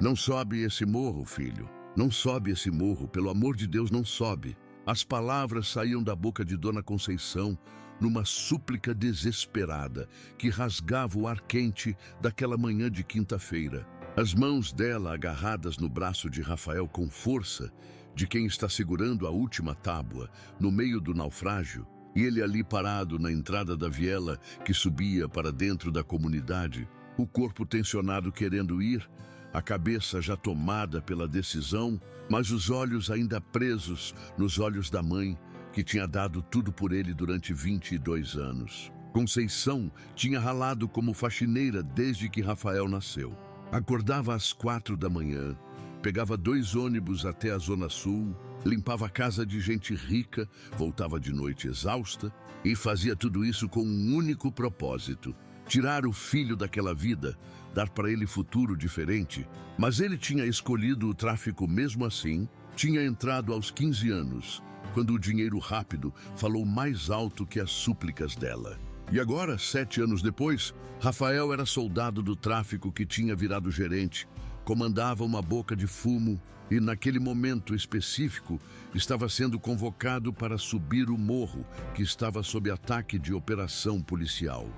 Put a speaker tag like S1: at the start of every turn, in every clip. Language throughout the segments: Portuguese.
S1: Não sobe esse morro, filho. Não sobe esse morro, pelo amor de Deus, não sobe. As palavras saíam da boca de Dona Conceição numa súplica desesperada que rasgava o ar quente daquela manhã de quinta-feira. As mãos dela agarradas no braço de Rafael com força de quem está segurando a última tábua no meio do naufrágio, e ele ali parado na entrada da viela que subia para dentro da comunidade, o corpo tensionado querendo ir, a cabeça já tomada pela decisão, mas os olhos ainda presos nos olhos da mãe, que tinha dado tudo por ele durante 22 anos. Conceição tinha ralado como faxineira desde que Rafael nasceu. Acordava às 4 da manhã, pegava 2 ônibus até a Zona Sul, limpava a casa de gente rica, voltava de noite exausta e fazia tudo isso com um único propósito: tirar o filho daquela vida, dar para ele futuro diferente. Mas ele tinha escolhido o tráfico mesmo assim, tinha entrado aos 15 anos, quando o dinheiro rápido falou mais alto que as súplicas dela. E agora, 7 anos depois, Rafael era soldado do tráfico que tinha virado gerente, comandava uma boca de fumo e, naquele momento específico, estava sendo convocado para subir o morro que estava sob ataque de operação policial.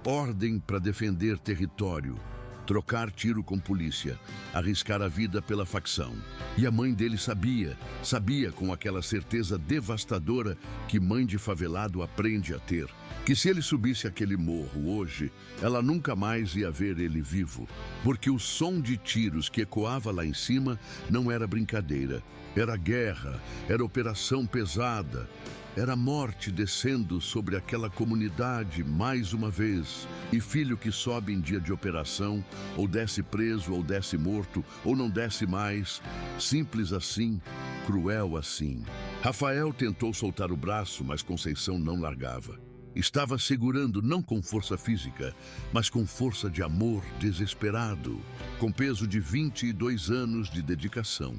S1: Ordem para defender território, trocar tiro com polícia, arriscar a vida pela facção. E a mãe dele sabia com aquela certeza devastadora que mãe de favelado aprende a ter, que se ele subisse aquele morro hoje, ela nunca mais ia ver ele vivo, porque o som de tiros que ecoava lá em cima não era brincadeira, era guerra, era operação pesada. Era morte descendo sobre aquela comunidade mais uma vez. E filho que sobe em dia de operação, ou desce preso, ou desce morto, ou não desce mais. Simples assim, cruel assim. Rafael tentou soltar o braço, mas Conceição não largava. Estava segurando não com força física, mas com força de amor desesperado, com peso de 22 anos de dedicação,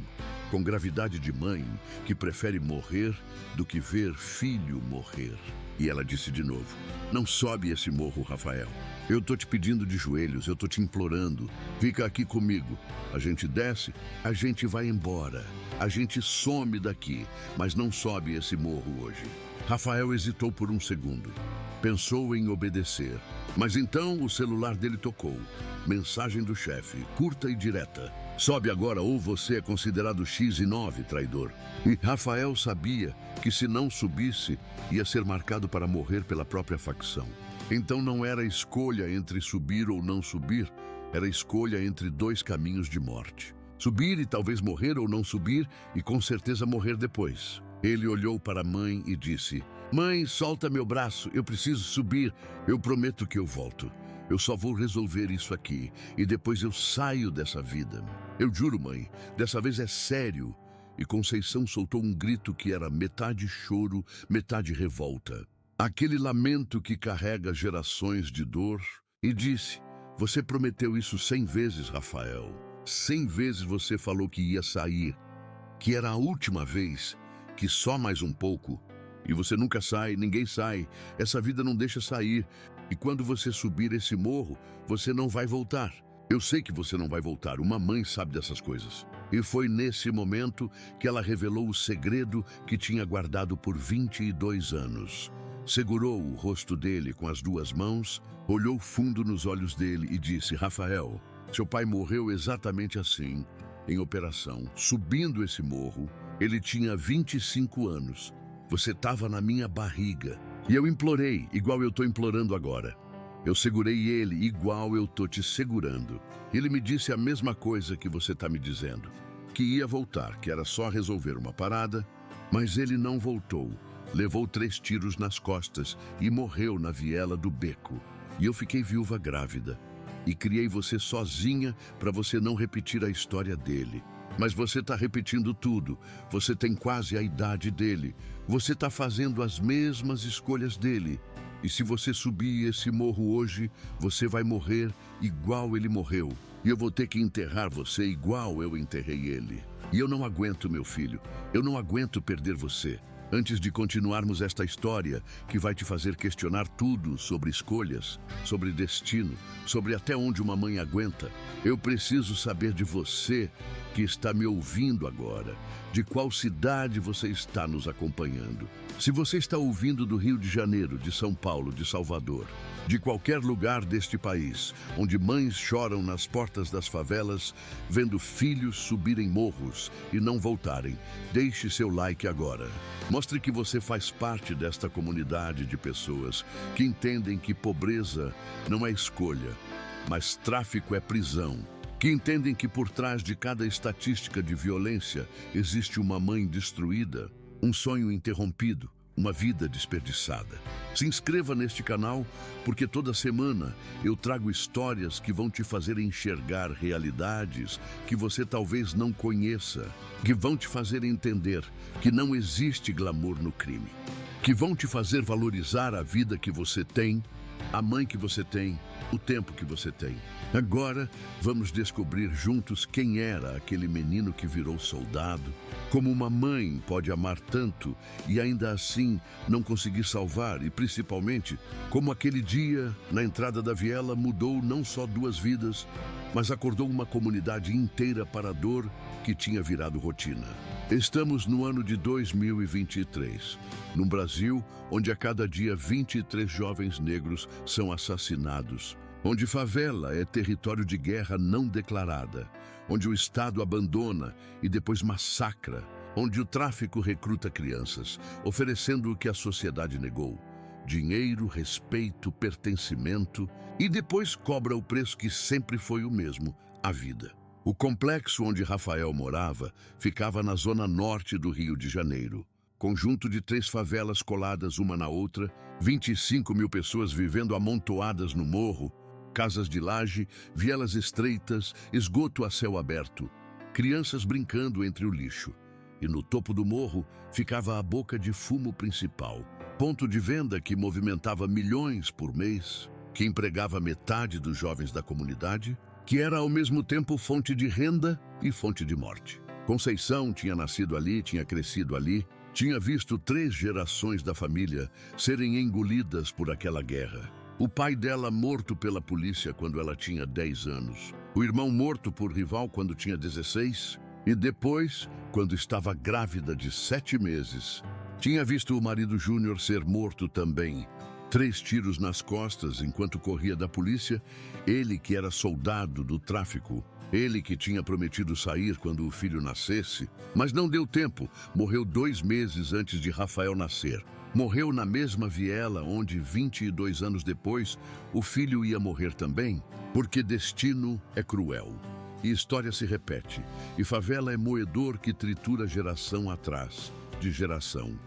S1: com gravidade de mãe que prefere morrer do que ver filho morrer. E ela disse de novo: não sobe esse morro, Rafael. Eu tô te pedindo de joelhos, eu tô te implorando. Fica aqui comigo. A gente desce, a gente vai embora. A gente some daqui, mas não sobe esse morro hoje. Rafael hesitou por um segundo. Pensou em obedecer. Mas então o celular dele tocou. Mensagem do chefe, curta e direta: sobe agora ou você é considerado X9, traidor. E Rafael sabia que se não subisse, ia ser marcado para morrer pela própria facção. Então não era escolha entre subir ou não subir, era escolha entre 2 caminhos de morte. Subir e talvez morrer, ou não subir e com certeza morrer depois. Ele olhou para a mãe e disse: mãe, solta meu braço, eu preciso subir. Eu prometo que eu volto. Eu só vou resolver isso aqui e depois eu saio dessa vida. Eu juro, mãe, dessa vez é sério. E Conceição soltou um grito que era metade choro, metade revolta. Aquele lamento que carrega gerações de dor, e disse: você prometeu isso 100 vezes, Rafael. 100 vezes você falou que ia sair, que era a última vez, que só mais um pouco. E você nunca sai, ninguém sai, essa vida não deixa sair. E quando você subir esse morro, você não vai voltar. Eu sei que você não vai voltar, uma mãe sabe dessas coisas. E foi nesse momento que ela revelou o segredo que tinha guardado por 22 anos. Segurou o rosto dele com as 2 mãos, olhou fundo nos olhos dele e disse: Rafael, seu pai morreu exatamente assim, em operação, subindo esse morro. Ele tinha 25 anos. Você estava na minha barriga. E eu implorei, igual eu estou implorando agora. Eu segurei ele, igual eu estou te segurando. Ele me disse a mesma coisa que você está me dizendo. Que ia voltar, que era só resolver uma parada. Mas ele não voltou. Levou 3 tiros nas costas e morreu na viela do beco. E eu fiquei viúva grávida. E criei você sozinha para você não repetir a história dele. Mas você está repetindo tudo. Você tem quase a idade dele. Você está fazendo as mesmas escolhas dele. E se você subir esse morro hoje, você vai morrer igual ele morreu. E eu vou ter que enterrar você igual eu enterrei ele. E eu não aguento, meu filho. Eu não aguento perder você. Antes de continuarmos esta história, que vai te fazer questionar tudo sobre escolhas, sobre destino, sobre até onde uma mãe aguenta, eu preciso saber de você que está me ouvindo agora, de qual cidade você está nos acompanhando. Se você está ouvindo do Rio de Janeiro, de São Paulo, de Salvador, de qualquer lugar deste país, onde mães choram nas portas das favelas, vendo filhos subirem morros e não voltarem, deixe seu like agora. Mostre que você faz parte desta comunidade de pessoas que entendem que pobreza não é escolha, mas tráfico é prisão. Que entendem que por trás de cada estatística de violência existe uma mãe destruída, um sonho interrompido, uma vida desperdiçada. Se inscreva neste canal, porque toda semana eu trago histórias que vão te fazer enxergar realidades que você talvez não conheça, que vão te fazer entender que não existe glamour no crime, que vão te fazer valorizar a vida que você tem, a mãe que você tem, o tempo que você tem. Agora, vamos descobrir juntos quem era aquele menino que virou soldado, como uma mãe pode amar tanto e ainda assim não conseguir salvar, e principalmente, como aquele dia, na entrada da viela, mudou não só 2 vidas, mas acordou uma comunidade inteira para a dor que tinha virado rotina. Estamos no ano de 2023, num Brasil onde a cada dia 23 jovens negros são assassinados, onde favela é território de guerra não declarada, onde o Estado abandona e depois massacra, onde o tráfico recruta crianças, oferecendo o que a sociedade negou: dinheiro, respeito, pertencimento, e depois cobra o preço que sempre foi o mesmo: a vida. O complexo onde Rafael morava ficava na zona norte do Rio de Janeiro. Conjunto de 3 favelas coladas uma na outra, 25 mil pessoas vivendo amontoadas no morro, casas de laje, vielas estreitas, esgoto a céu aberto, crianças brincando entre o lixo. E no topo do morro ficava a boca de fumo principal, ponto de venda que movimentava milhões por mês, que empregava metade dos jovens da comunidade, que era ao mesmo tempo fonte de renda e fonte de morte. Conceição tinha nascido ali, tinha crescido ali, tinha visto 3 gerações da família serem engolidas por aquela guerra. O pai dela morto pela polícia quando ela tinha 10 anos, o irmão morto por rival quando tinha 16, e depois, quando estava grávida de 7 meses, tinha visto o marido Júnior ser morto também. 3 tiros nas costas enquanto corria da polícia, ele que era soldado do tráfico, ele que tinha prometido sair quando o filho nascesse, mas não deu tempo, morreu 2 meses antes de Rafael nascer. Morreu na mesma viela onde 22 anos depois o filho ia morrer também, porque destino é cruel. E história se repete, e favela é moedor que tritura geração atrás, de geração.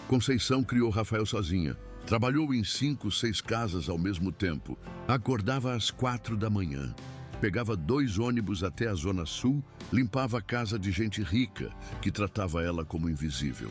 S1: Conceição criou Rafael sozinha. Trabalhou em 5, 6 casas ao mesmo tempo. Acordava às 4 da manhã. Pegava 2 ônibus até a Zona Sul, limpava a casa de gente rica, que tratava ela como invisível.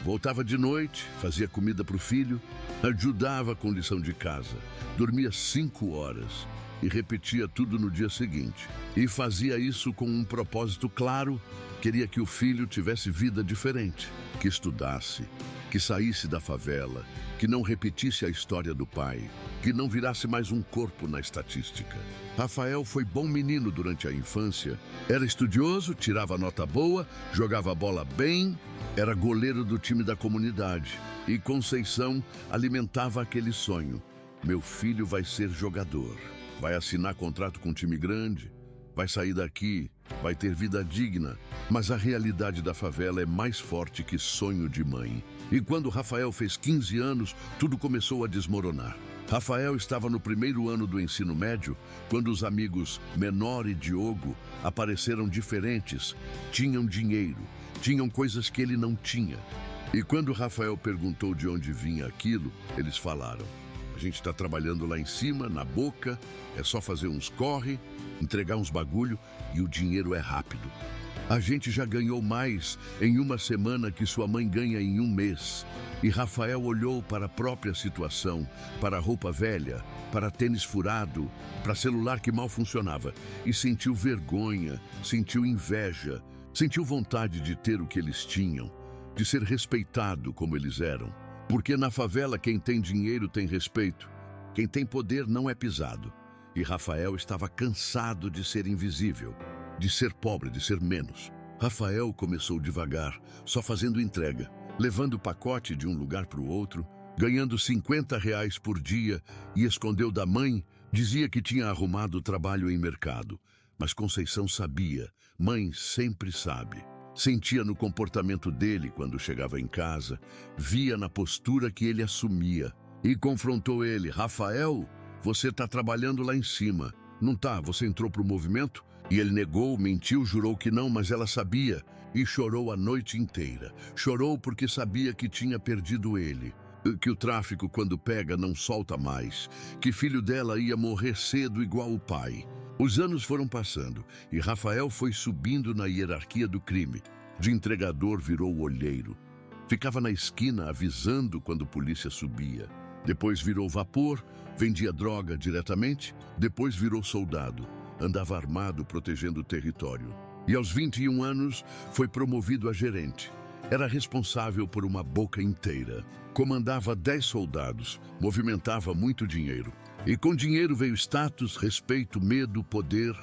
S1: Voltava de noite, fazia comida para o filho, ajudava com lição de casa, dormia 5 horas e repetia tudo no dia seguinte. E fazia isso com um propósito claro: queria que o filho tivesse vida diferente, que estudasse, que saísse da favela, que não repetisse a história do pai, que não virasse mais um corpo na estatística. Rafael foi bom menino durante a infância, era estudioso, tirava nota boa, jogava bola bem, era goleiro do time da comunidade. E Conceição alimentava aquele sonho: meu filho vai ser jogador, vai assinar contrato com um time grande, vai sair daqui, vai ter vida digna. Mas a realidade da favela é mais forte que sonho de mãe. E quando Rafael fez 15 anos, tudo começou a desmoronar. Rafael estava no 1º ano do ensino médio, quando os amigos Menor e Diogo apareceram diferentes, tinham dinheiro, tinham coisas que ele não tinha. E quando Rafael perguntou de onde vinha aquilo, eles falaram: a gente está trabalhando lá em cima, na boca, é só fazer uns corre, entregar uns bagulho e o dinheiro é rápido. A gente já ganhou mais em uma semana que sua mãe ganha em um mês. E Rafael olhou para a própria situação, para a roupa velha, para tênis furado, para celular que mal funcionava, e sentiu vergonha, sentiu inveja, Sentiu vontade de ter o que eles tinham, de ser respeitado como eles eram. Porque na favela quem tem dinheiro tem respeito, quem tem poder não é pisado. E Rafael estava cansado de ser invisível, de ser pobre, de ser menos. Rafael começou devagar, só fazendo entrega, levando o pacote de um lugar para o outro, ganhando R$ 50 por dia e escondeu da mãe. Dizia que tinha arrumado trabalho em mercado, mas Conceição sabia, mãe sempre sabe. Sentia no comportamento dele quando chegava em casa, via na postura que ele assumia e confrontou ele. Rafael, você está trabalhando lá em cima, não tá? Você entrou para o movimento? E ele negou, mentiu, jurou que não, mas ela sabia e chorou a noite inteira. Chorou porque sabia que tinha perdido ele, que o tráfico quando pega não solta mais, que filho dela ia morrer cedo igual o pai. Os anos foram passando e Rafael foi subindo na hierarquia do crime. De entregador virou olheiro. Ficava na esquina avisando quando a polícia subia. Depois virou vapor, vendia droga diretamente. Depois virou soldado. Andava armado protegendo o território. E aos 21 anos foi promovido a gerente. Era responsável por uma boca inteira. Comandava 10 soldados, movimentava muito dinheiro. E com dinheiro veio status, respeito, medo, poder.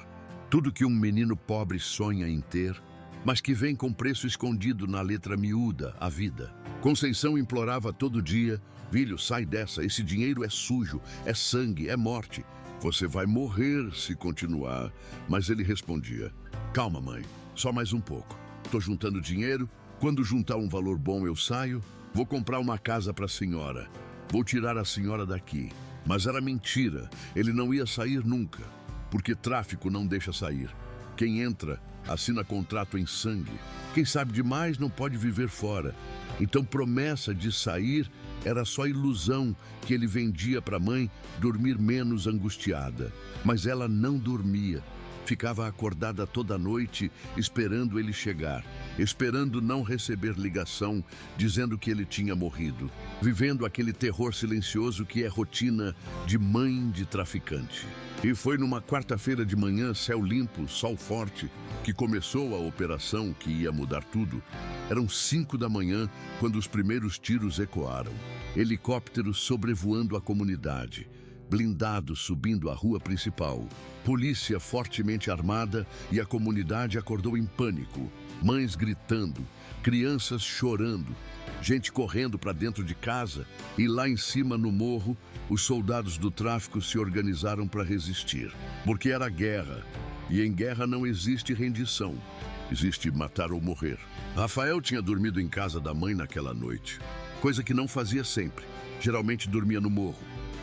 S1: Tudo que um menino pobre sonha em ter, mas que vem com preço escondido na letra miúda, a vida. Conceição implorava todo dia: filho, sai dessa, esse dinheiro é sujo, é sangue, é morte. Você vai morrer se continuar. Mas ele respondia: calma, mãe, só mais um pouco. Estou juntando dinheiro, quando juntar um valor bom eu saio, vou comprar uma casa para a senhora. Vou tirar a senhora daqui. Mas era mentira, ele não ia sair nunca, porque tráfico não deixa sair. Quem entra, assina contrato em sangue. Quem sabe demais não pode viver fora. Então promessa de sair era só ilusão que ele vendia para a mãe dormir menos angustiada. Mas ela não dormia. Ficava acordada toda noite esperando ele chegar, esperando não receber ligação dizendo que ele tinha morrido, vivendo aquele terror silencioso que é rotina de mãe de traficante. E foi numa quarta-feira de manhã, céu limpo, sol forte, que começou a operação que ia mudar tudo. Eram 5 da manhã quando os primeiros tiros ecoaram. Helicópteros sobrevoando a comunidade. Blindados subindo a rua principal, polícia fortemente armada e a comunidade acordou em pânico. Mães gritando, crianças chorando, gente correndo para dentro de casa e lá em cima no morro, os soldados do tráfico se organizaram para resistir. Porque era guerra e em guerra não existe rendição, existe matar ou morrer. Rafael tinha dormido em casa da mãe naquela noite, coisa que não fazia sempre, geralmente dormia no morro.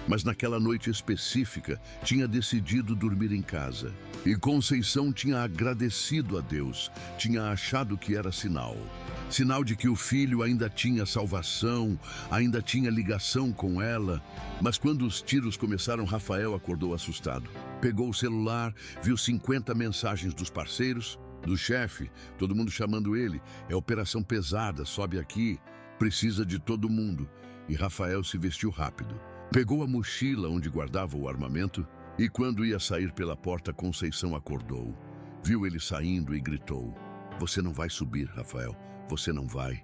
S1: Mas naquela noite específica, tinha decidido dormir em casa. E Conceição tinha agradecido a Deus, tinha achado que era sinal. Sinal de que o filho ainda tinha salvação, ainda tinha ligação com ela. Mas quando os tiros começaram, Rafael acordou assustado. Pegou o celular, viu 50 mensagens dos parceiros, do chefe, todo mundo chamando ele. É operação pesada, sobe aqui, precisa de todo mundo. E Rafael se vestiu rápido. Pegou a mochila onde guardava o armamento e quando ia sair pela porta, Conceição acordou. Viu ele saindo e gritou: você não vai subir, Rafael, você não vai.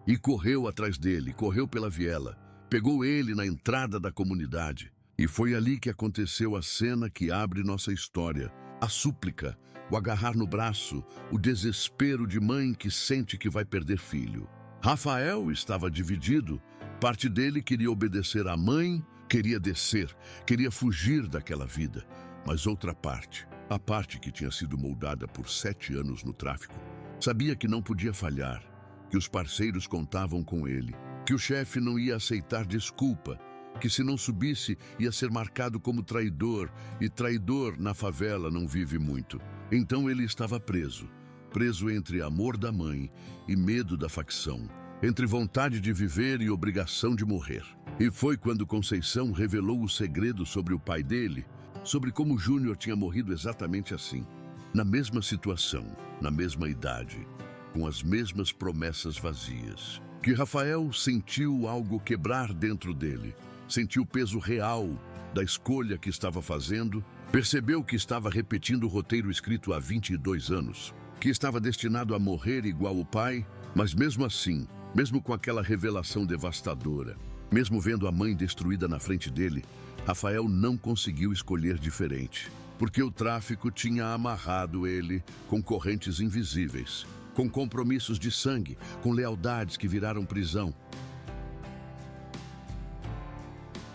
S1: E correu atrás dele, correu pela viela, pegou ele na entrada da comunidade. E foi ali que aconteceu a cena que abre nossa história. A súplica, o agarrar no braço, o desespero de mãe que sente que vai perder filho. Rafael estava dividido. Parte dele queria obedecer à mãe, queria descer, queria fugir daquela vida. Mas outra parte, a parte que tinha sido moldada por 7 anos no tráfico, sabia que não podia falhar, que os parceiros contavam com ele, que o chefe não ia aceitar desculpa, que se não subisse ia ser marcado como traidor, e traidor na favela não vive muito. Então ele estava preso, preso entre amor da mãe e medo da facção, entre vontade de viver e obrigação de morrer. E foi quando Conceição revelou o segredo sobre o pai dele, sobre como Júnior tinha morrido exatamente assim, na mesma situação, na mesma idade, com as mesmas promessas vazias. Que Rafael sentiu algo quebrar dentro dele, sentiu o peso real da escolha que estava fazendo Percebeu que estava repetindo o roteiro escrito há 22 anos, que estava destinado a morrer igual o pai, mas mesmo assim, mesmo com aquela revelação devastadora, mesmo vendo a mãe destruída na frente dele, Rafael não conseguiu escolher diferente, porque o tráfico tinha amarrado ele com correntes invisíveis, com compromissos de sangue, com lealdades que viraram prisão.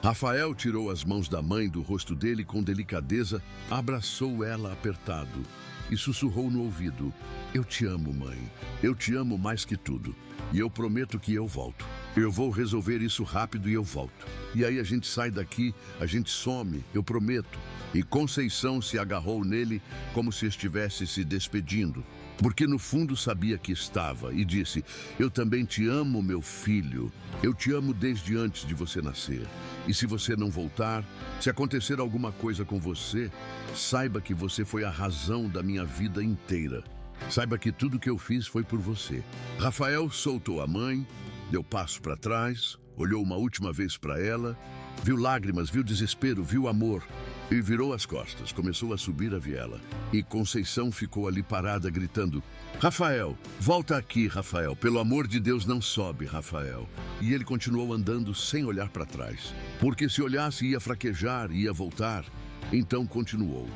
S1: Rafael tirou as mãos da mãe do rosto dele com delicadeza, abraçou ela apertado e sussurrou no ouvido: "Eu te amo, mãe. Eu te amo mais que tudo. E eu prometo que eu volto. Eu vou resolver isso rápido e eu volto. E aí a gente sai daqui, a gente some, eu prometo." E Conceição se agarrou nele como se estivesse se despedindo, porque no fundo sabia que estava, e disse: "Eu também te amo, meu filho. Eu te amo desde antes de você nascer. E se você não voltar, se acontecer alguma coisa com você, saiba que você foi a razão da minha vida inteira. Saiba que tudo que eu fiz foi por você." Rafael soltou a mãe, deu passo para trás, olhou uma última vez para ela, viu lágrimas, viu desespero, viu amor, e virou as costas, começou a subir a viela. E Conceição ficou ali parada, gritando: "Rafael, volta aqui, Rafael. Pelo amor de Deus, não sobe, Rafael." E ele continuou andando sem olhar para trás, porque se olhasse ia fraquejar, ia voltar. Então continuou,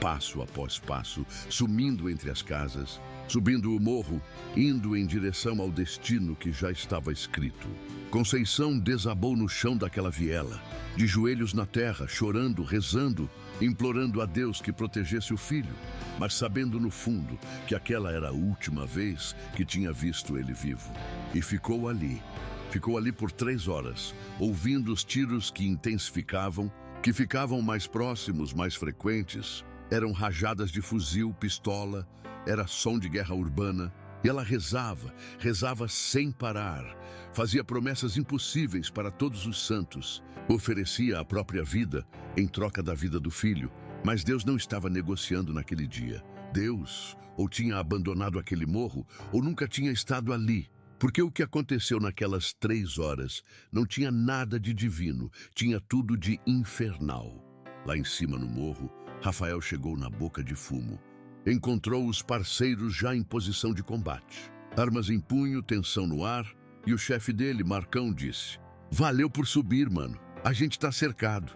S1: passo após passo, sumindo entre as casas, subindo o morro, indo em direção ao destino que já estava escrito. Conceição desabou no chão daquela viela, de joelhos na terra, chorando, rezando, implorando a Deus que protegesse o filho, mas sabendo no fundo que aquela era a última vez que tinha visto ele vivo. E ficou ali por 3 horas, ouvindo os tiros que intensificavam, que ficavam mais próximos, mais frequentes. Eram rajadas de fuzil, pistola, era som de guerra urbana. E ela rezava sem parar, fazia promessas impossíveis para todos os santos, oferecia a própria vida em troca da vida do filho. Mas Deus não estava negociando naquele dia. Deus ou tinha abandonado aquele morro, ou nunca tinha estado ali. Porque o que aconteceu naquelas 3 horas não tinha nada de divino, tinha tudo de infernal. Lá em cima no morro, Rafael chegou na boca de fumo. Encontrou os parceiros já em posição de combate. Armas em punho, tensão no ar, e o chefe dele, Marcão, disse: "Valeu por subir, mano. A gente tá cercado.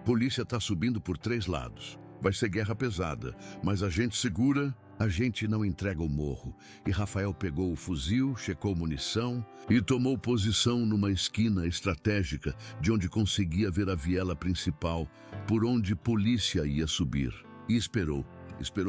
S1: Polícia tá subindo por 3 lados. Vai ser guerra pesada, mas a gente segura, a gente não entrega o morro." E Rafael pegou o fuzil, checou munição e tomou posição numa esquina estratégica de onde conseguia ver a viela principal, por onde polícia ia subir. E esperou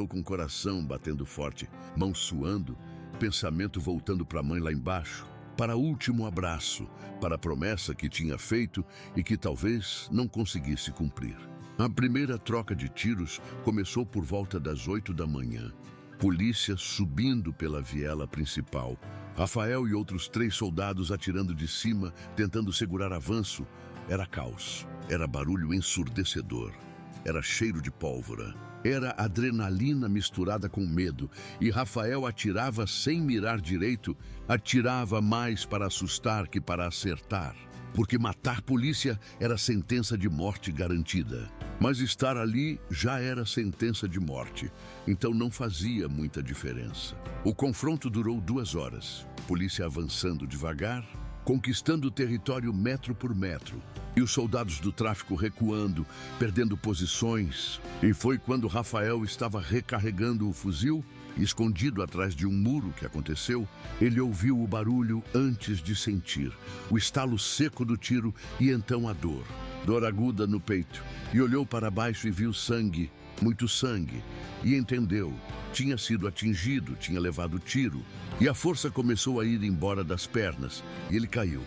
S1: com o coração batendo forte, mão suando, pensamento voltando para a mãe lá embaixo, para o último abraço, para a promessa que tinha feito e que talvez não conseguisse cumprir. A primeira troca de tiros começou por volta das 8 da manhã. Polícia subindo pela viela principal. Rafael e outros 3 soldados atirando de cima, tentando segurar avanço. Era caos, era barulho ensurdecedor, era cheiro de pólvora. Era adrenalina misturada com medo, e Rafael atirava sem mirar direito, atirava mais para assustar que para acertar, porque matar polícia era sentença de morte garantida. Mas estar ali já era sentença de morte, então não fazia muita diferença. O confronto durou 2 horas, polícia avançando devagar, conquistando o território metro por metro, e os soldados do tráfico recuando, perdendo posições. E foi quando Rafael estava recarregando o fuzil, escondido atrás de um muro que aconteceu, ele ouviu o barulho antes de sentir, o estalo seco do tiro e então a dor aguda no peito, e olhou para baixo e viu sangue, muito sangue, e entendeu. Tinha sido atingido, tinha levado tiro, e a força começou a ir embora das pernas, e ele caiu.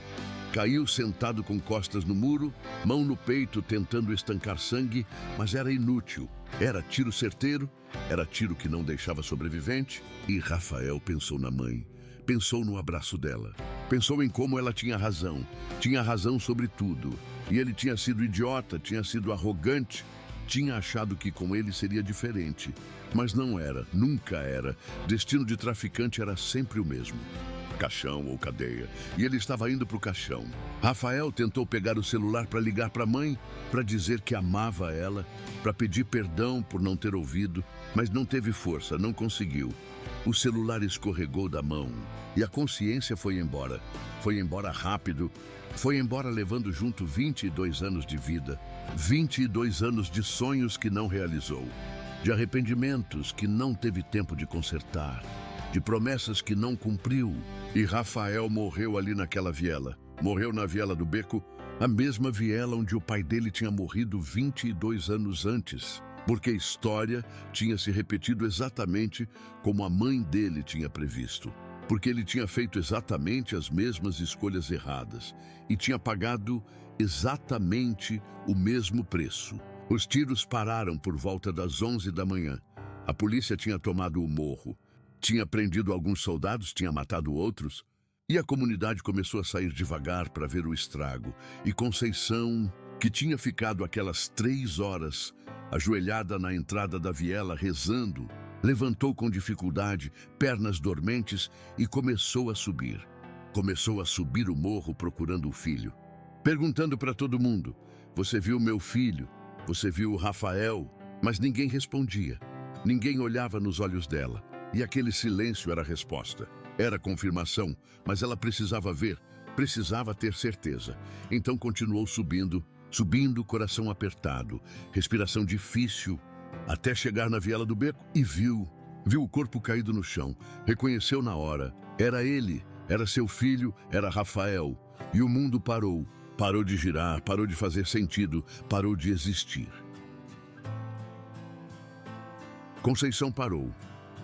S1: Caiu sentado com costas no muro, mão no peito tentando estancar sangue, mas era inútil. Era tiro certeiro, era tiro que não deixava sobrevivente, e Rafael pensou na mãe, pensou no abraço dela, pensou em como ela tinha razão sobre tudo, e ele tinha sido idiota, tinha sido arrogante, tinha achado que com ele seria diferente, mas não era, nunca era. Destino de traficante era sempre o mesmo. caixão ou cadeia, e ele estava indo para o caixão. Rafael tentou pegar o celular para ligar para a mãe, para dizer que amava ela, para pedir perdão por não ter ouvido, mas não teve força, não conseguiu. O celular escorregou da mão e a consciência foi embora. Foi embora rápido, foi embora levando junto 22 anos de vida, 22 anos de sonhos que não realizou, de arrependimentos que não teve tempo de consertar, de promessas que não cumpriu. E Rafael morreu ali naquela viela. Morreu na viela do Beco, a mesma viela onde o pai dele tinha morrido 22 anos antes, porque a história tinha se repetido exatamente como a mãe dele tinha previsto. Porque ele tinha feito exatamente as mesmas escolhas erradas e tinha pagado exatamente o mesmo preço. Os tiros pararam por volta das 11 da manhã. A polícia tinha tomado o morro, tinha prendido alguns soldados, tinha matado outros, e a comunidade começou a sair devagar para ver o estrago. E Conceição, que tinha ficado aquelas 3 horas ajoelhada na entrada da viela rezando, levantou com dificuldade, pernas dormentes, e começou a subir. Começou a subir o morro procurando o filho, perguntando para todo mundo: "Você viu meu filho? Você viu o Rafael?" Mas ninguém respondia. Ninguém olhava nos olhos dela. E aquele silêncio era a resposta. Era confirmação, mas ela precisava ver, precisava ter certeza. Então continuou subindo, subindo, coração apertado, respiração difícil, até chegar na viela do Beco e viu o corpo caído no chão. Reconheceu na hora. Era ele, era seu filho, era Rafael. E o mundo parou. Parou de girar, parou de fazer sentido, parou de existir. Conceição parou.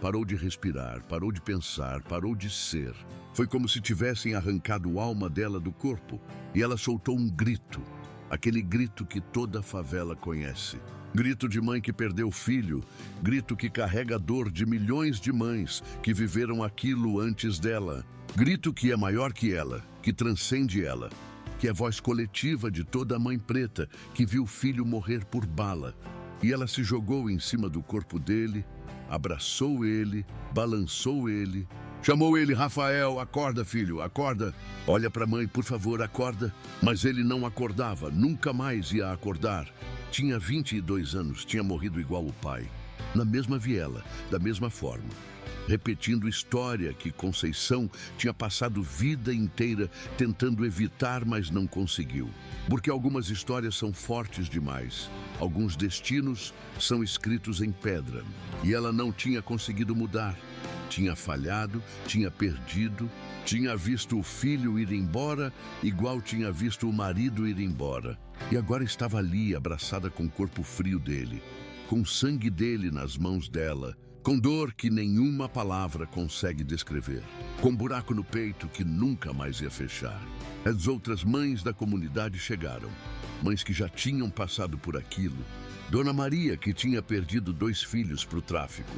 S1: Parou de respirar, parou de pensar, parou de ser. Foi como se tivessem arrancado a alma dela do corpo e ela soltou um grito. Aquele grito que toda favela conhece. Grito de mãe que perdeu filho, grito que carrega a dor de milhões de mães que viveram aquilo antes dela. Grito que é maior que ela, que transcende ela, que é voz coletiva de toda mãe preta que viu o filho morrer por bala. E ela se jogou em cima do corpo dele, abraçou ele, balançou ele, chamou ele: "Rafael, acorda, filho, acorda. Olha para a mãe, por favor, acorda." Mas ele não acordava, nunca mais ia acordar. Tinha 22 anos, tinha morrido igual o pai, na mesma viela, da mesma forma, repetindo história que Conceição tinha passado vida inteira tentando evitar, mas não conseguiu. Porque algumas histórias são fortes demais, alguns destinos são escritos em pedra, e ela não tinha conseguido mudar. Tinha falhado, tinha perdido, tinha visto o filho ir embora, igual tinha visto o marido ir embora. E agora estava ali, abraçada com o corpo frio dele, com o sangue dele nas mãos dela, com dor que nenhuma palavra consegue descrever, com um buraco no peito que nunca mais ia fechar. As outras mães da comunidade chegaram, mães que já tinham passado por aquilo. Dona Maria, que tinha perdido 2 filhos para o tráfico.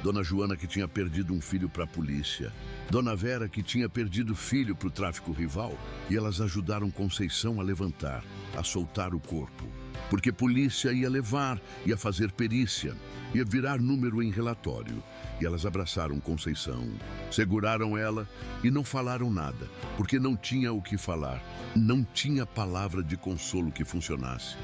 S1: Dona Joana, que tinha perdido um filho para a polícia. Dona Vera, que tinha perdido filho para o tráfico rival. E elas ajudaram Conceição a levantar, a soltar o corpo. Porque polícia ia levar, ia fazer perícia, ia virar número em relatório. E elas abraçaram Conceição, seguraram ela e não falaram nada, porque não tinha o que falar. Não tinha palavra de consolo que funcionasse.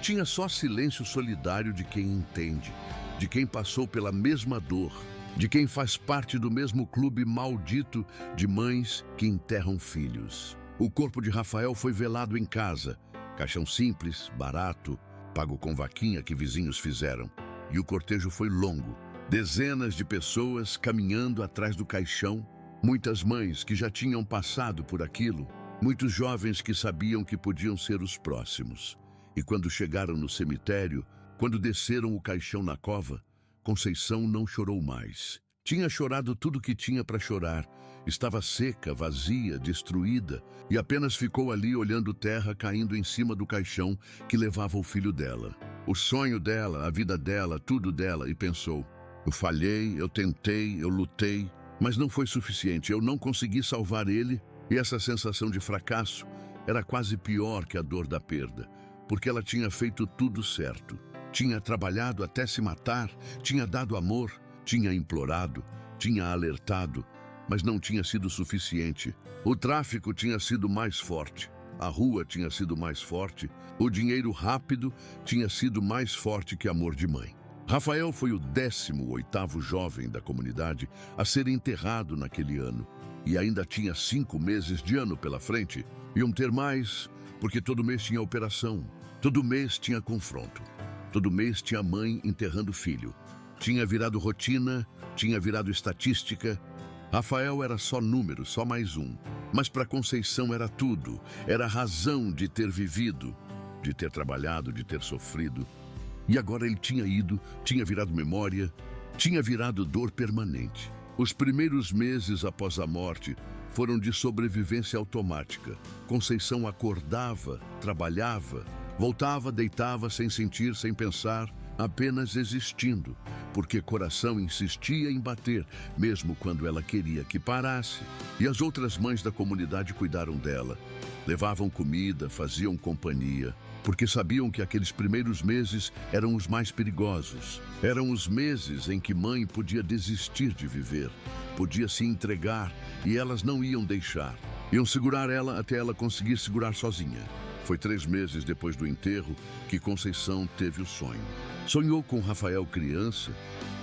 S1: Tinha só silêncio solidário de quem entende, de quem passou pela mesma dor, de quem faz parte do mesmo clube maldito de mães que enterram filhos. O corpo de Rafael foi velado em casa, caixão simples, barato, pago com vaquinha que vizinhos fizeram. E o cortejo foi longo, dezenas de pessoas caminhando atrás do caixão, muitas mães que já tinham passado por aquilo, muitos jovens que sabiam que podiam ser os próximos. E quando chegaram no cemitério, quando desceram o caixão na cova, Conceição não chorou mais. Tinha chorado tudo que tinha para chorar. Estava seca, vazia, destruída, e apenas ficou ali olhando terra caindo em cima do caixão que levava o filho dela. O sonho dela, a vida dela, tudo dela, e pensou: eu falhei, eu tentei, eu lutei, mas não foi suficiente, eu não consegui salvar ele, e essa sensação de fracasso era quase pior que a dor da perda, porque ela tinha feito tudo certo. Tinha trabalhado até se matar, tinha dado amor, tinha implorado, tinha alertado, mas não tinha sido suficiente. O tráfico tinha sido mais forte. A rua tinha sido mais forte. O dinheiro rápido tinha sido mais forte que amor de mãe. Rafael foi o 18º jovem da comunidade a ser enterrado naquele ano. E ainda tinha 5 meses de ano pela frente. Iam ter mais, porque todo mês tinha operação. Todo mês tinha confronto. Todo mês tinha mãe enterrando filho. Tinha virado rotina, tinha virado estatística. Rafael era só número, só mais um. Mas para Conceição era tudo. Era a razão de ter vivido, de ter trabalhado, de ter sofrido. E agora ele tinha ido, tinha virado memória, tinha virado dor permanente. Os primeiros meses após a morte foram de sobrevivência automática. Conceição acordava, trabalhava, voltava, deitava sem sentir, sem pensar, apenas existindo, porque coração insistia em bater, mesmo quando ela queria que parasse. E as outras mães da comunidade cuidaram dela. Levavam comida, faziam companhia, porque sabiam que aqueles primeiros meses eram os mais perigosos. Eram os meses em que mãe podia desistir de viver, podia se entregar, e elas não iam deixar. Iam segurar ela até ela conseguir segurar sozinha. Foi 3 meses depois do enterro que Conceição teve o sonho. Sonhou com Rafael criança,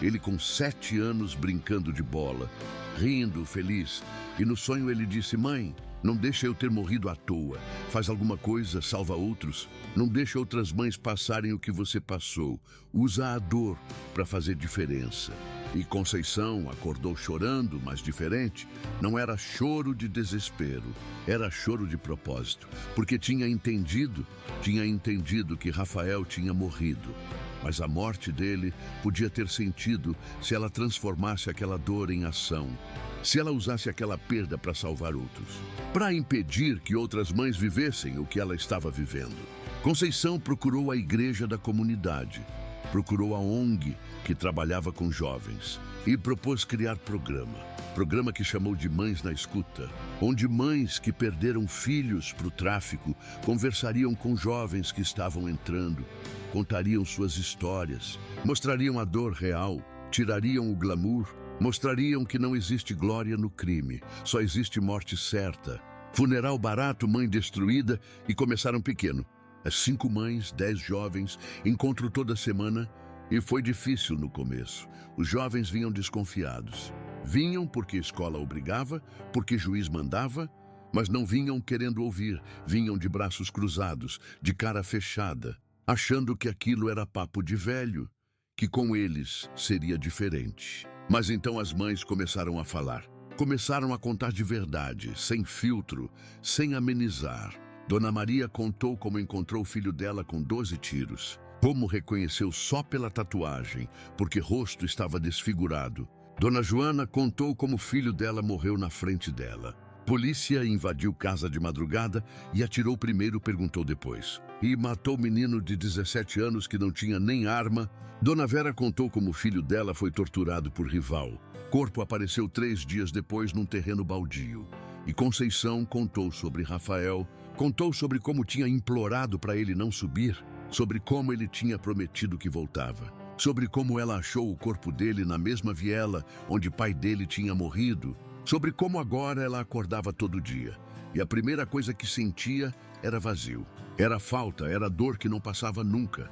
S1: ele com 7 anos brincando de bola, rindo, feliz. E no sonho ele disse: mãe, não deixa eu ter morrido à toa. Faz alguma coisa, salva outros. Não deixa outras mães passarem o que você passou. Usa a dor para fazer diferença. E Conceição acordou chorando, mas diferente. Não era choro de desespero, era choro de propósito, porque tinha entendido que Rafael tinha morrido. Mas a morte dele podia ter sentido se ela transformasse aquela dor em ação, se ela usasse aquela perda para salvar outros, para impedir que outras mães vivessem o que ela estava vivendo. Conceição procurou a igreja da comunidade, procurou a ONG que trabalhava com jovens e propôs criar programa que chamou de Mães na Escuta, onde mães que perderam filhos para o tráfico conversariam com jovens que estavam entrando, contariam suas histórias, mostrariam a dor real, tirariam o glamour, mostrariam que não existe glória no crime, só existe morte certa. Funeral barato, mãe destruída, e começaram pequeno. As 5 mães, 10 jovens, encontro toda semana, e foi difícil no começo. Os jovens vinham desconfiados. Vinham porque a escola obrigava, porque juiz mandava, mas não vinham querendo ouvir, vinham de braços cruzados, de cara fechada, achando que aquilo era papo de velho, que com eles seria diferente. Mas então as mães começaram a falar, começaram a contar de verdade, sem filtro, sem amenizar. Dona Maria contou como encontrou o filho dela com 12 tiros, como reconheceu só pela tatuagem, porque o rosto estava desfigurado. Dona Joana contou como o filho dela morreu na frente dela. Polícia invadiu casa de madrugada e atirou primeiro, perguntou depois. E matou o menino de 17 anos que não tinha nem arma. Dona Vera contou como o filho dela foi torturado por rival. Corpo apareceu 3 dias depois num terreno baldio. E Conceição contou sobre Rafael, contou sobre como tinha implorado para ele não subir, sobre como ele tinha prometido que voltava, sobre como ela achou o corpo dele na mesma viela onde pai dele tinha morrido, sobre como agora ela acordava todo dia. E a primeira coisa que sentia era vazio. Era falta, era dor que não passava nunca.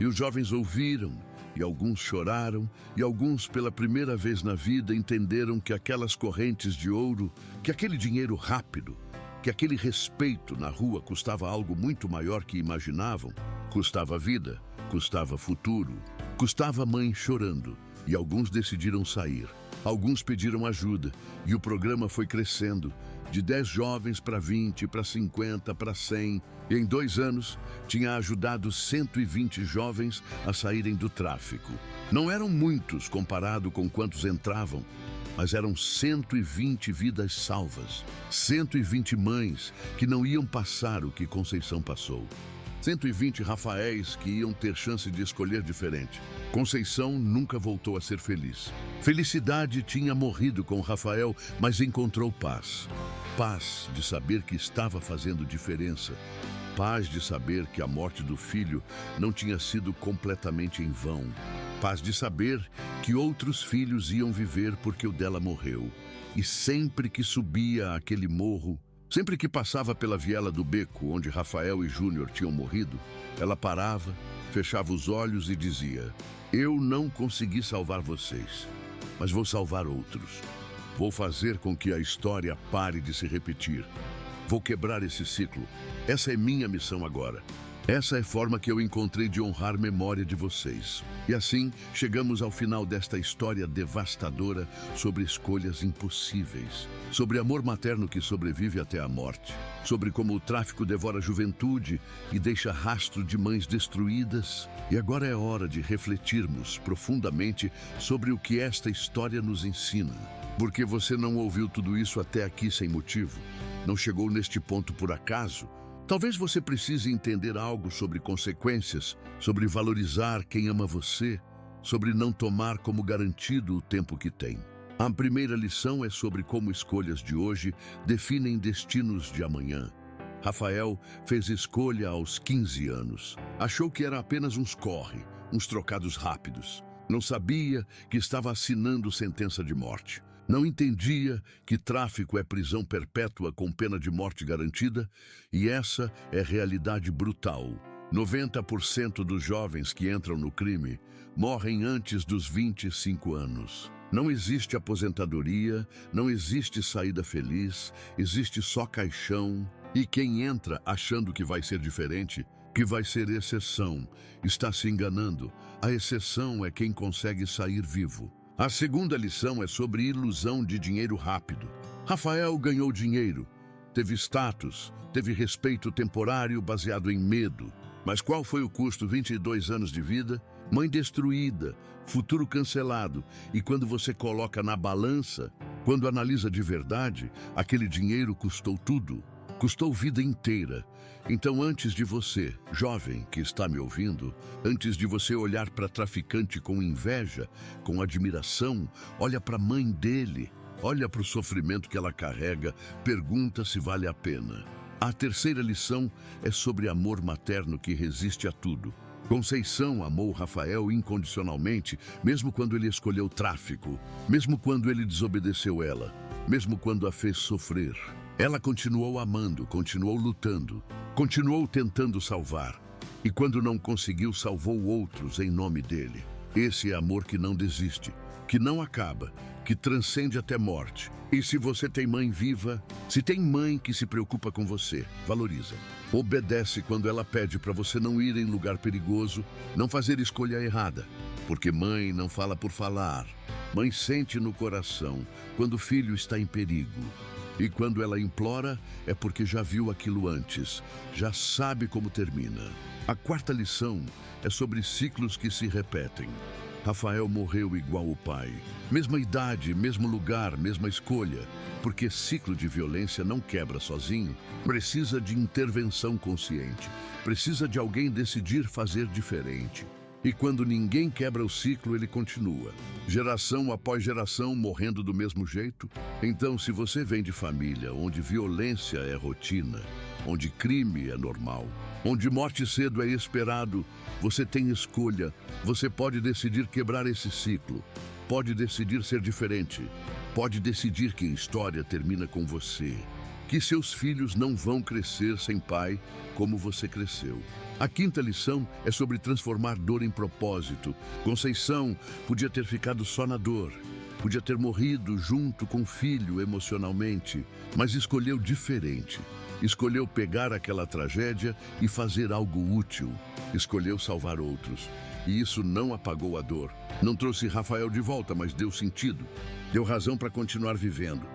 S1: E os jovens ouviram, e alguns choraram, e alguns pela primeira vez na vida entenderam que aquelas correntes de ouro, que aquele dinheiro rápido, que aquele respeito na rua custava algo muito maior que imaginavam. Custava vida, custava futuro, custava mãe chorando. E alguns decidiram sair. Alguns pediram ajuda, e o programa foi crescendo, de 10 jovens para 20, para 50, para 100. E em 2 anos, tinha ajudado 120 jovens a saírem do tráfico. Não eram muitos comparado com quantos entravam, mas eram 120 vidas salvas. 120 mães que não iam passar o que Conceição passou. 120 Rafaéis que iam ter chance de escolher diferente. Conceição nunca voltou a ser feliz. Felicidade tinha morrido com Rafael, mas encontrou paz. Paz de saber que estava fazendo diferença. Paz de saber que a morte do filho não tinha sido completamente em vão. Paz de saber que outros filhos iam viver porque o dela morreu. E sempre que subia aquele morro, sempre que passava pela viela do beco onde Rafael e Júnior tinham morrido, ela parava, fechava os olhos e dizia: eu não consegui salvar vocês, mas vou salvar outros. Vou fazer com que a história pare de se repetir. Vou quebrar esse ciclo. Essa é minha missão agora. Essa é a forma que eu encontrei de honrar a memória de vocês. E assim, chegamos ao final desta história devastadora sobre escolhas impossíveis, sobre amor materno que sobrevive até a morte, sobre como o tráfico devora a juventude e deixa rastro de mães destruídas. E agora é hora de refletirmos profundamente sobre o que esta história nos ensina. Porque você não ouviu tudo isso até aqui sem motivo, não chegou neste ponto por acaso. Talvez você precise entender algo sobre consequências, sobre valorizar quem ama você, sobre não tomar como garantido o tempo que tem. A primeira lição é sobre como escolhas de hoje definem destinos de amanhã. Rafael fez escolha aos 15 anos. Achou que era apenas uns corre, uns trocados rápidos. Não sabia que estava assinando sentença de morte. Não entendia que tráfico é prisão perpétua com pena de morte garantida, e essa é realidade brutal. 90% dos jovens que entram no crime morrem antes dos 25 anos. Não existe aposentadoria, não existe saída feliz, existe só caixão. E quem entra achando que vai ser diferente, que vai ser exceção, está se enganando. A exceção é quem consegue sair vivo. A segunda lição é sobre ilusão de dinheiro rápido. Rafael ganhou dinheiro, teve status, teve respeito temporário baseado em medo. Mas qual foi o custo? 22 anos de vida, mãe destruída, futuro cancelado. E quando você coloca na balança, quando analisa de verdade, aquele dinheiro custou tudo. Custou vida inteira. Então, antes de você, jovem que está me ouvindo, antes de você olhar para traficante com inveja, com admiração, olha para a mãe dele, olha para o sofrimento que ela carrega, pergunta se vale a pena. A terceira lição é sobre amor materno que resiste a tudo. Conceição amou Rafael incondicionalmente, mesmo quando ele escolheu tráfico, mesmo quando ele desobedeceu ela, mesmo quando a fez sofrer. Ela continuou amando, continuou lutando, continuou tentando salvar. E quando não conseguiu, salvou outros em nome dele. Esse é amor que não desiste, que não acaba, que transcende até morte. E se você tem mãe viva, se tem mãe que se preocupa com você, valoriza. Obedece quando ela pede para você não ir em lugar perigoso, não fazer escolha errada. Porque mãe não fala por falar. Mãe sente no coração quando o filho está em perigo. E quando ela implora, é porque já viu aquilo antes, já sabe como termina. A quarta lição é sobre ciclos que se repetem. Rafael morreu igual o pai. Mesma idade, mesmo lugar, mesma escolha. Porque ciclo de violência não quebra sozinho. Precisa de intervenção consciente. Precisa de alguém decidir fazer diferente. E quando ninguém quebra o ciclo, ele continua. Geração após geração morrendo do mesmo jeito. Então, se você vem de família onde violência é rotina, onde crime é normal, onde morte cedo é esperado, você tem escolha. Você pode decidir quebrar esse ciclo. Pode decidir ser diferente. Pode decidir que a história termina com você. Que seus filhos não vão crescer sem pai como você cresceu. A quinta lição é sobre transformar dor em propósito. Conceição podia ter ficado só na dor. Podia ter morrido junto com o filho emocionalmente, mas escolheu diferente. Escolheu pegar aquela tragédia e fazer algo útil. Escolheu salvar outros. E isso não apagou a dor. Não trouxe Rafael de volta, mas deu sentido. Deu razão para continuar vivendo.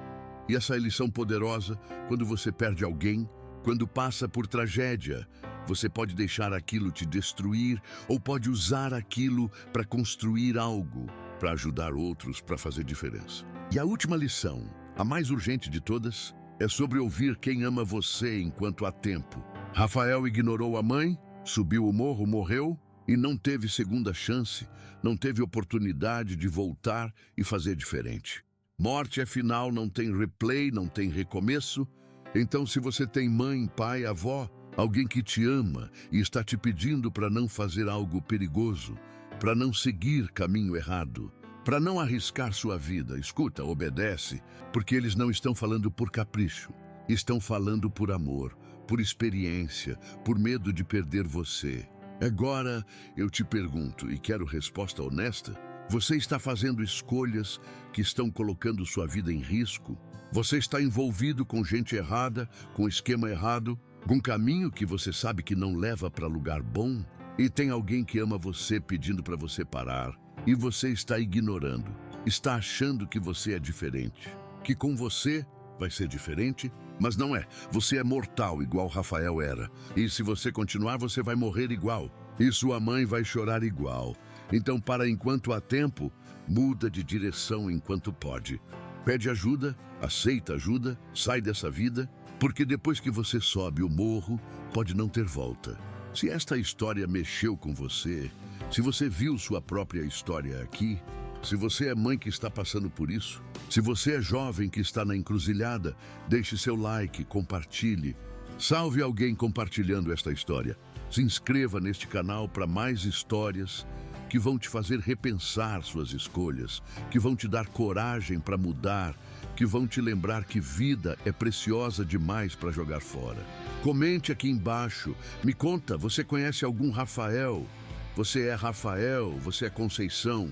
S1: E essa é a lição poderosa quando você perde alguém, quando passa por tragédia. Você pode deixar aquilo te destruir ou pode usar aquilo para construir algo, para ajudar outros, para fazer diferença. E a última lição, a mais urgente de todas, é sobre ouvir quem ama você enquanto há tempo. Rafael ignorou a mãe, subiu o morro, morreu e não teve segunda chance, não teve oportunidade de voltar e fazer diferente. Morte é final, não tem replay, não tem recomeço. Então, se você tem mãe, pai, avó, alguém que te ama e está te pedindo para não fazer algo perigoso, para não seguir caminho errado, Para não arriscar sua vida, escuta, obedece, porque eles não estão falando por capricho. Estão falando por amor, por experiência, por medo de perder você. Agora eu te pergunto, e quero resposta honesta: você está fazendo escolhas que estão colocando sua vida em risco? Você está envolvido com gente errada, com esquema errado, com caminho que você sabe que não leva para lugar bom? E tem alguém que ama você pedindo para você parar, e você está ignorando, está achando que você é diferente, que com você vai ser diferente, mas não é. Você é mortal, igual Rafael era. E se você continuar, você vai morrer igual. E sua mãe vai chorar igual. Então, para enquanto há tempo, muda de direção enquanto pode. Pede ajuda, aceita ajuda, sai dessa vida, porque depois que você sobe o morro, pode não ter volta. Se esta história mexeu com você, se você viu sua própria história aqui, se você é mãe que está passando por isso, se você é jovem que está na encruzilhada, deixe seu like, compartilhe. Salve alguém compartilhando esta história. Se inscreva neste canal para mais histórias que vão te fazer repensar suas escolhas, que vão te dar coragem para mudar, que vão te lembrar que vida é preciosa demais para jogar fora. Comente aqui embaixo. Me conta, você conhece algum Rafael? Você é Rafael? Você é Conceição?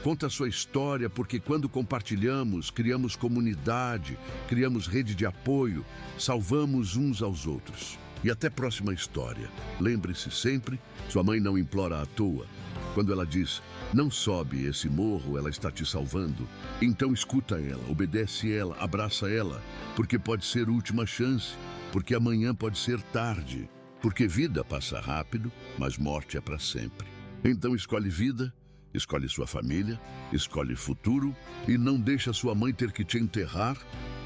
S1: Conta a sua história, porque quando compartilhamos, criamos comunidade, criamos rede de apoio, salvamos uns aos outros. E até a próxima história. Lembre-se sempre, sua mãe não implora à toa. Quando ela diz, não sobe esse morro, ela está te salvando. Então escuta ela, obedece ela, abraça ela, porque pode ser última chance, porque amanhã pode ser tarde, porque vida passa rápido, mas morte é para sempre. Então escolhe vida, escolhe sua família, escolhe futuro e não deixa sua mãe ter que te enterrar.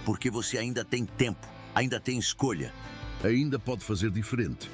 S2: Porque você ainda tem tempo, ainda tem escolha.
S1: Ainda pode fazer diferente.